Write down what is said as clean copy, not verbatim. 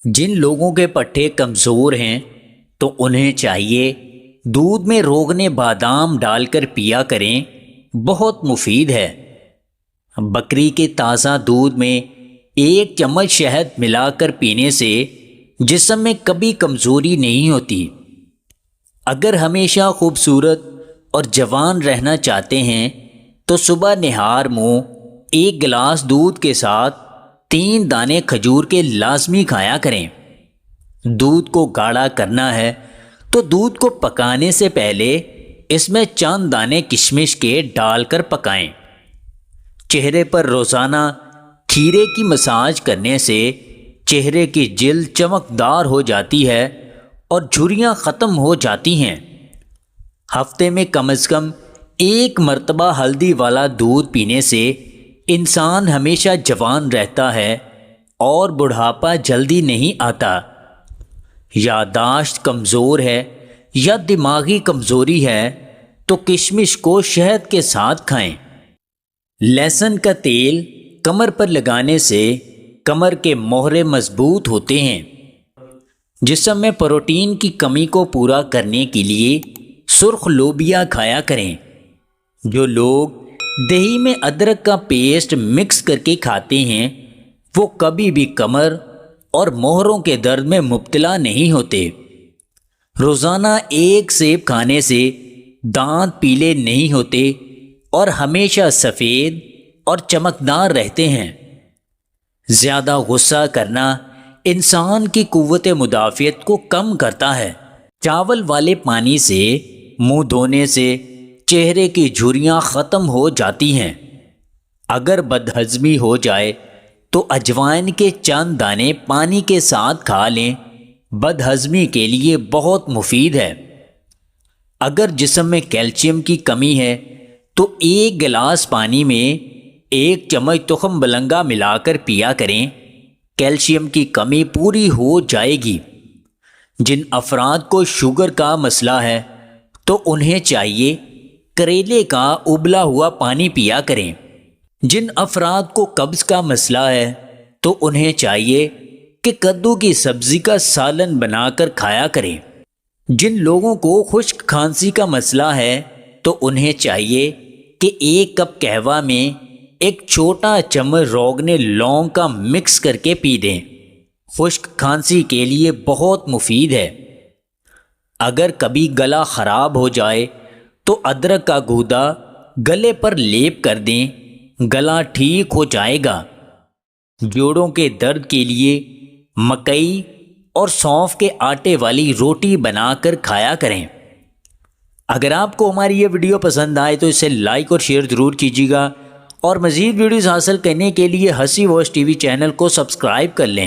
جن لوگوں کے پٹھے کمزور ہیں تو انہیں چاہیے دودھ میں روغن بادام ڈال کر پیا کریں، بہت مفید ہے۔ بکری کے تازہ دودھ میں 1 چمچ شہد ملا کر پینے سے جسم میں کبھی کمزوری نہیں ہوتی۔ اگر ہمیشہ خوبصورت اور جوان رہنا چاہتے ہیں تو صبح نہار منہ 1 گلاس دودھ کے ساتھ 3 دانے کھجور کے لازمی کھایا کریں۔ دودھ کو گاڑھا کرنا ہے تو دودھ کو پکانے سے پہلے اس میں چند دانے کشمش کے ڈال کر پکائیں۔ چہرے پر روزانہ کھیرے کی مساج کرنے سے چہرے کی جلد چمکدار ہو جاتی ہے اور جھریاں ختم ہو جاتی ہیں۔ ہفتے میں کم از کم 1 مرتبہ ہلدی والا دودھ پینے سے انسان ہمیشہ جوان رہتا ہے اور بڑھاپا جلدی نہیں آتا۔ یادداشت کمزور ہے یا دماغی کمزوری ہے تو کشمش کو شہد کے ساتھ کھائیں۔ لہسن کا تیل کمر پر لگانے سے کمر کے موہرے مضبوط ہوتے ہیں۔ جسم میں پروٹین کی کمی کو پورا کرنے کے لیے سرخ لوبیا کھایا کریں۔ جو لوگ دہی میں ادرک کا پیسٹ مکس کر کے کھاتے ہیں وہ کبھی بھی کمر اور موہروں کے درد میں مبتلا نہیں ہوتے۔ روزانہ 1 سیب کھانے سے دانت پیلے نہیں ہوتے اور ہمیشہ سفید اور چمکدار رہتے ہیں۔ زیادہ غصہ کرنا انسان کی قوت مدافعت کو کم کرتا ہے۔ چاول والے پانی سے منہ دھونے سے چہرے کی جھریاں ختم ہو جاتی ہیں۔ اگر بدہضمی ہو جائے تو اجوائن کے چند دانے پانی کے ساتھ کھا لیں، بدہضمی کے لیے بہت مفید ہے۔ اگر جسم میں کیلشیم کی کمی ہے تو 1 گلاس پانی میں 1 چمچ تخم بلنگا ملا کر پیا کریں، کیلشیم کی کمی پوری ہو جائے گی۔ جن افراد کو شوگر کا مسئلہ ہے تو انہیں چاہیے کریلے کا ابلا ہوا پانی پیا کریں۔ جن افراد کو قبض کا مسئلہ ہے تو انہیں چاہیے کہ کدو کی سبزی کا سالن بنا کر کھایا کریں۔ جن لوگوں کو خشک کھانسی کا مسئلہ ہے تو انہیں چاہیے کہ 1 کپ قہوہ میں 1 چھوٹا چمچ روغن لونگ کا مکس کر کے پی دیں۔ خشک کھانسی کے لیے بہت مفید ہے۔ اگر کبھی گلا خراب ہو جائے تو ادرک کا گودا گلے پر لیپ کر دیں، گلا ٹھیک ہو جائے گا۔ جوڑوں کے درد کے لیے مکئی اور سونف کے آٹے والی روٹی بنا کر کھایا کریں۔ اگر آپ کو ہماری یہ ویڈیو پسند آئے تو اسے لائک اور شیئر ضرور کیجیے گا، اور مزید ویڈیوز حاصل کرنے کے لیے ہنسی واچ ٹی وی چینل کو سبسکرائب کر لیں۔